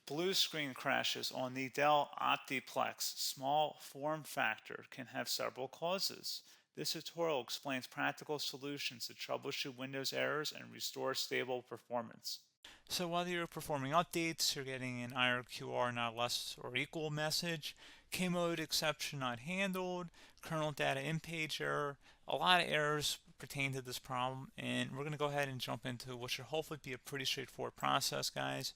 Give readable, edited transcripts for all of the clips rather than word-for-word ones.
Blue screen crashes on the Dell OptiPlex small form factor can have several causes. This tutorial explains practical solutions to troubleshoot Windows errors and restore stable performance. So while you're performing updates, you're getting an IRQR not less or equal message, K-mode exception not handled, kernel data in page error. A lot of errors pertain to this problem, and we're going to go ahead and jump into what should hopefully be a pretty straightforward process, guys.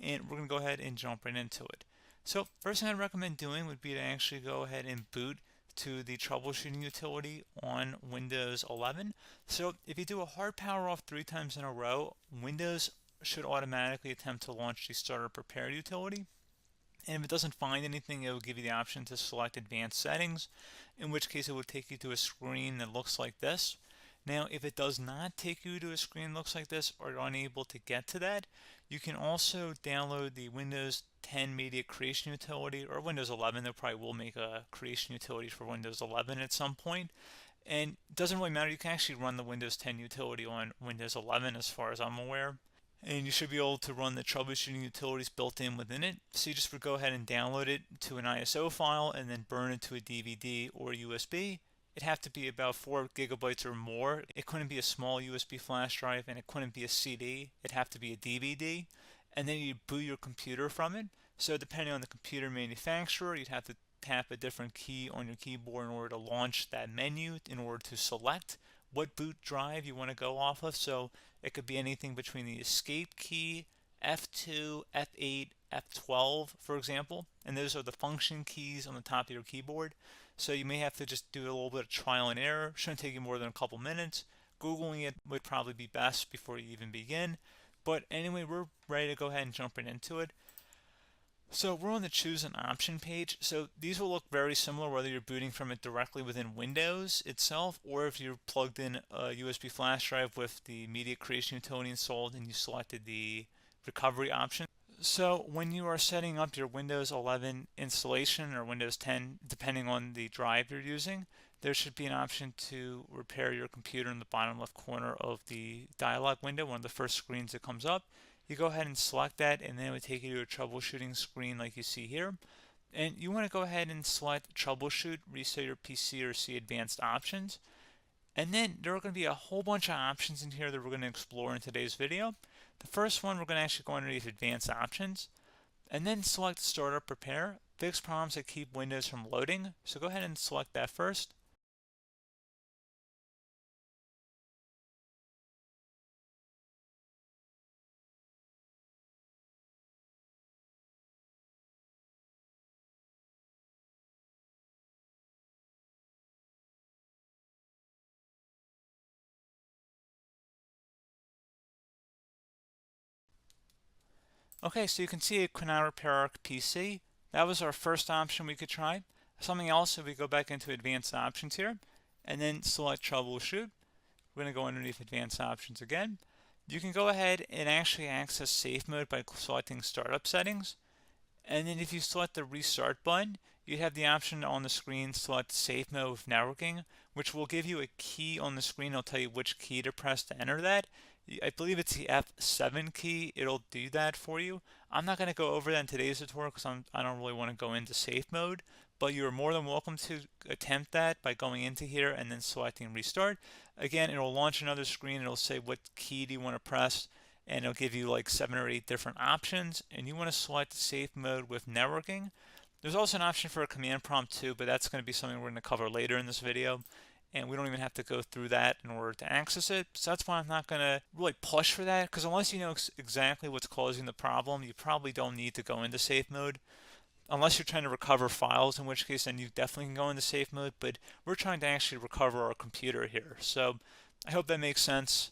And we're going to go ahead and jump right into it. So first thing I'd recommend doing would be to actually go ahead and boot to the troubleshooting utility on Windows 11. So if you do a hard power off 3 times in a row, Windows should automatically attempt to launch the starter prepare utility. And if it doesn't find anything, it will give you the option to select advanced settings, in which case it would take you to a screen that looks like this. Now, if it does not take you to a screen that looks like this, or you're unable to get to that, you can also download the Windows 10 Media Creation Utility, or Windows 11. They probably will make a creation utility for Windows 11 at some point. And it doesn't really matter, you can actually run the Windows 10 utility on Windows 11 as far as I'm aware. And you should be able to run the troubleshooting utilities built in within it. So you just would go ahead and download it to an ISO file and then burn it to a DVD or USB. It'd have to be about 4 gigabytes or more. It couldn't be a small USB flash drive, and it couldn't be a CD. It'd have to be a DVD. And then you'd boot your computer from it. So depending on the computer manufacturer, you'd have to tap a different key on your keyboard in order to launch that menu, in order to select what boot drive you want to go off of. So it could be anything between the escape key, F2, F8, F12, for example, and those are the function keys on the top of your keyboard. So you may have to just do a little bit of trial and error. Shouldn't take you more than a couple minutes. Googling it would probably be best before you even begin. But anyway, we're ready to go ahead and jump right into it. So we're on the choose an option page. So these will look very similar whether you're booting from it directly within Windows itself, or if you're plugged in a USB flash drive with the media creation utility installed and you selected the recovery option. So when you are setting up your Windows 11 installation or Windows 10, depending on the drive you're using, there should be an option to repair your computer in the bottom left corner of the dialog window, one of the first screens that comes up. You go ahead and select that, and then it would take you to a troubleshooting screen like you see here. And you want to go ahead and select troubleshoot, reset your PC, or see advanced options. And then there are going to be a whole bunch of options in here that we're going to explore in today's video. The first one, we're going to actually go underneath advanced options and then select startup prepare, fix problems that keep Windows from loading. So go ahead and select that first. Okay, so you can see it could not repair our PC. That was our first option we could try. Something else, if we go back into advanced options here and then select troubleshoot, we're going to go underneath advanced options again. You can go ahead and actually access safe mode by selecting startup settings. And then if you select the restart button, you have the option on the screen select safe mode with networking, which will give you a key on the screen. It'll tell you which key to press to enter that. I believe it's the F7 key. It'll do that for you. I'm not going to go over that in today's tutorial because I don't really want to go into safe mode, but you're more than welcome to attempt that by going into here and then selecting restart. Again, it'll launch another screen. It'll say what key do you want to press, and it'll give you like 7 or 8 different options, and you want to select safe mode with networking. There's also an option for a command prompt too, but that's going to be something we're going to cover later in this video, and we don't even have to go through that in order to access it. So that's why I'm not going to really push for that, because unless you know exactly what's causing the problem, you probably don't need to go into safe mode. Unless you're trying to recover files, in which case then you definitely can go into safe mode, but we're trying to actually recover our computer here. So I hope that makes sense.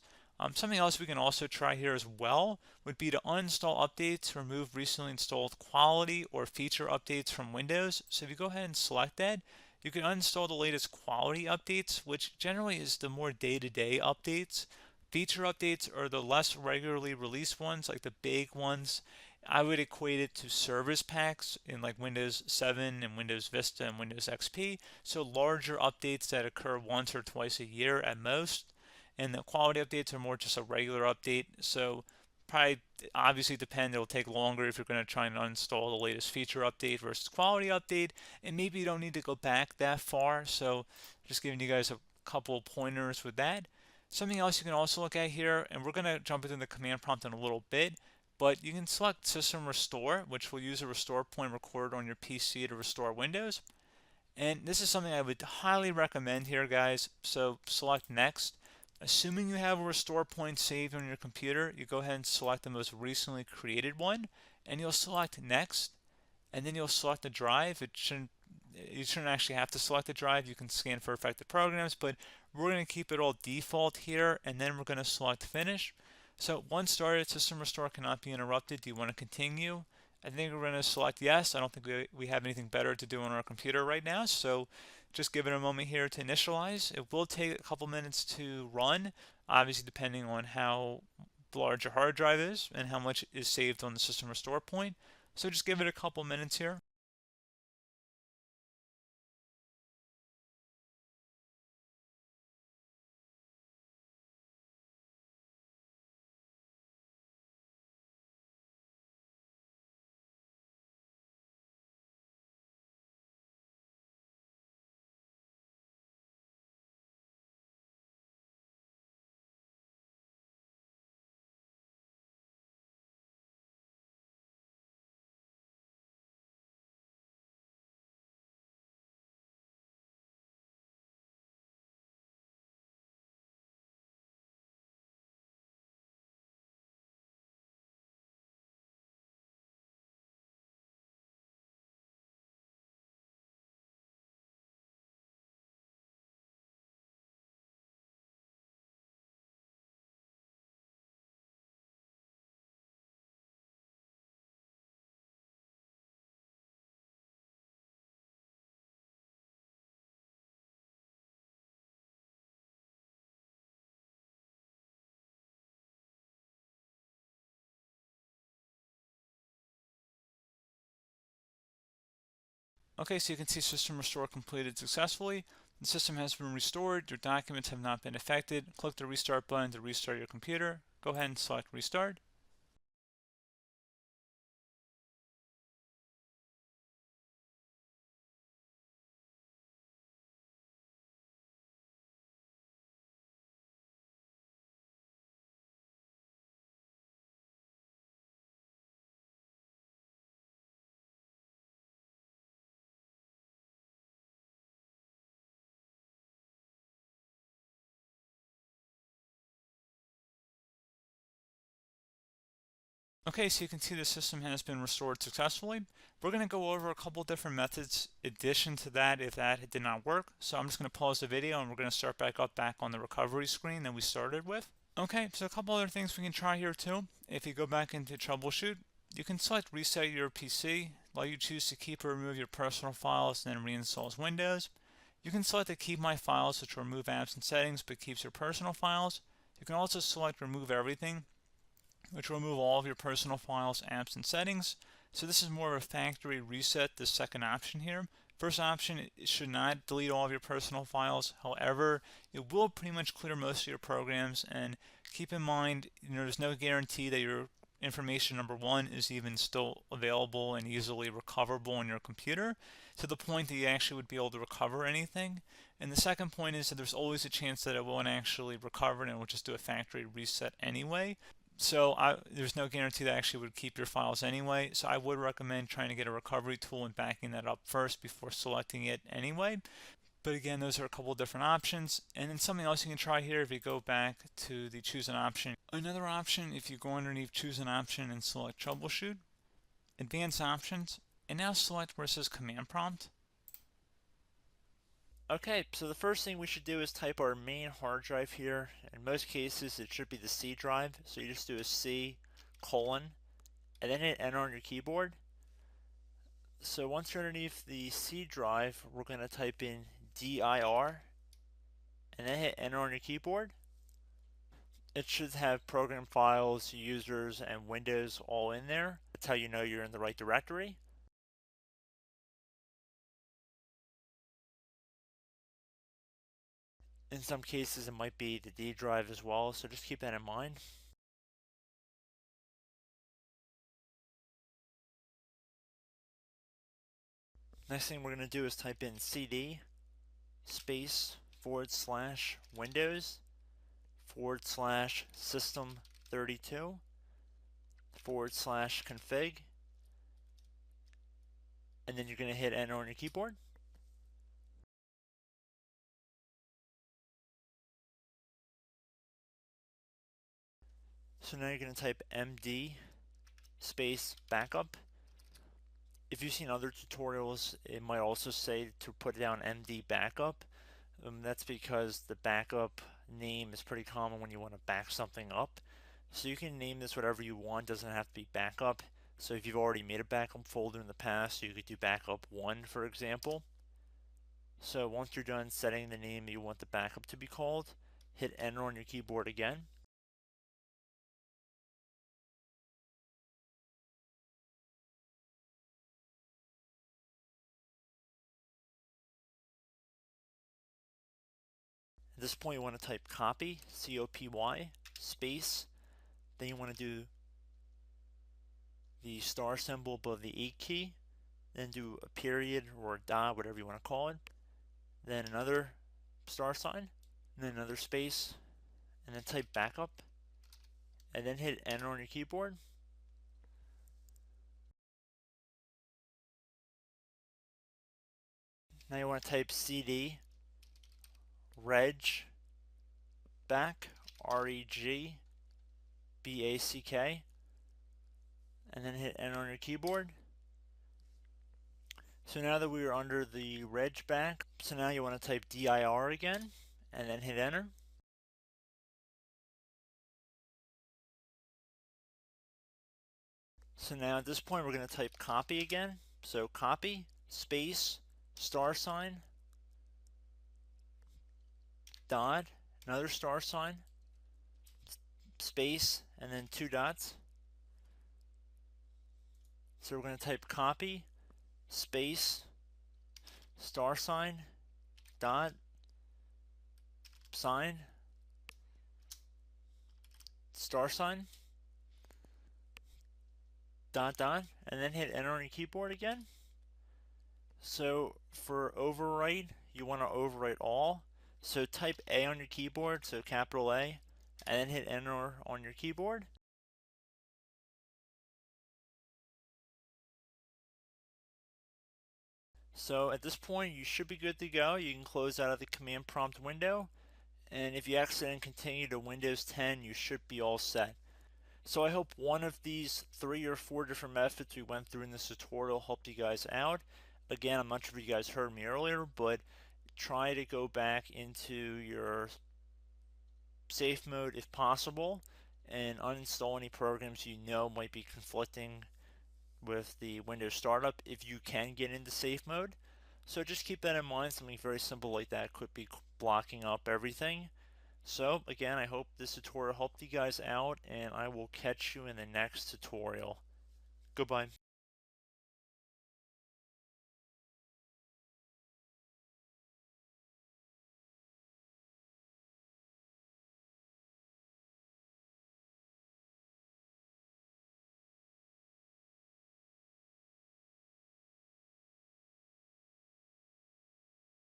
Something else we can also try here as well would be to uninstall updates, remove recently installed quality or feature updates from Windows. So if you go ahead and select that, you can uninstall the latest quality updates, which generally is the more day-to-day updates. Feature updates are the less regularly released ones, like the big ones. I would equate it to service packs in like Windows 7 and Windows Vista and Windows XP. So larger updates that occur once or twice a year at most. And the quality updates are more just a regular update. So probably obviously depend. It'll take longer if you're going to try and uninstall the latest feature update versus quality update, and maybe you don't need to go back that far. So just giving you guys a couple pointers with that. Something else you can also look at here, and we're going to jump into the command prompt in a little bit, but you can select System Restore, which will use a restore point recorded on your PC to restore Windows. And this is something I would highly recommend here, guys. So select Next. Assuming you have a restore point saved on your computer, you go ahead and select the most recently created one, and you'll select Next, and then you'll select the drive. You shouldn't actually have to select the drive. You can scan for affected programs, but we're going to keep it all default here, and then we're going to select Finish. So once started, System Restore cannot be interrupted. Do you want to continue? I think we're going to select yes. I don't think we have anything better to do on our computer right now, so just give it a moment here to initialize. It will take a couple minutes to run, obviously depending on how large your hard drive is and how much is saved on the System Restore point. So just give it a couple minutes here. Okay, so you can see System Restore completed successfully. The system has been restored. Your documents have not been affected. Click the Restart button to restart your computer. Go ahead and select Restart. Okay, so you can see the system has been restored successfully. We're going to go over a couple different methods in addition to that if that did not work. So I'm just going to pause the video and we're going to start back on the recovery screen that we started with. Okay, so a couple other things we can try here too. If you go back into troubleshoot, you can select reset your PC, allow you choose to keep or remove your personal files and then reinstalls Windows. You can select to keep my files, which will remove apps and settings but keeps your personal files. You can also select remove everything, which will remove all of your personal files, apps, and settings. So this is more of a factory reset, the second option here. First option, it should not delete all of your personal files. However, it will pretty much clear most of your programs. And keep in mind, there's no guarantee that your information, number one, is even still available and easily recoverable on your computer to the point that you actually would be able to recover anything. And the second point is that there's always a chance that it won't actually recover and it will just do a factory reset anyway. So there's no guarantee that actually would keep your files anyway. So I would recommend trying to get a recovery tool and backing that up first before selecting it anyway. But again, those are a couple of different options. And then something else you can try here if you go back to the choose an option. Another option, if you go underneath choose an option and select troubleshoot, advanced options, and now select where it says command prompt. Okay, so the first thing we should do is type our main hard drive here. In most cases, it should be the C drive. So you just do a C colon and then hit enter on your keyboard. So once you're underneath the C drive, we're going to type in dir and then hit enter on your keyboard. It should have program files, users, and Windows all in there. That's how you know you're in the right directory. In some cases, it might be the D drive as well, so just keep that in mind. Next thing we're going to do is type in cd space /Windows /system32 /config, and then you're going to hit enter on your keyboard. So now you're going to type md space backup. If you've seen other tutorials, it might also say to put down md backup. That's because the backup name is pretty common when you want to back something up. So you can name this whatever you want, doesn't have to be backup. So if you've already made a backup folder in the past, you could do backup 1, for example. So once you're done setting the name you want the backup to be called, hit enter on your keyboard again. At this point you want to type copy, C-O-P-Y, space, then you want to do the star symbol above the 8 key, then do a period or a dot, whatever you want to call it, then another star sign, and then another space, and then type backup, and then hit enter on your keyboard. Now you want to type cd reg back, REGBACK, and then hit enter on your keyboard. So now that we are under the reg back, so now you want to type dir again, and then hit enter. So now at this point we're going to type copy again. So copy, space, star sign, dot, another star sign, space, and then 2 dots. So we're going to type copy, space, star sign, dot, sign, star sign, dot, dot, and then hit enter on your keyboard again. So for overwrite, you want to overwrite all. So type A on your keyboard, so capital A, and then hit enter on your keyboard. So at this point you should be good to go. You can close out of the command prompt window, and if you accidentally continue to Windows 10 you should be all set. So I hope one of these 3 or 4 different methods we went through in this tutorial helped you guys out. Again, I'm not sure if you guys heard me earlier, but try to go back into your safe mode if possible and uninstall any programs you know might be conflicting with the Windows startup if you can get into safe mode. So just keep that in mind. Something very simple like that could be blocking up everything. So again, I hope this tutorial helped you guys out, and I will catch you in the next tutorial. Goodbye.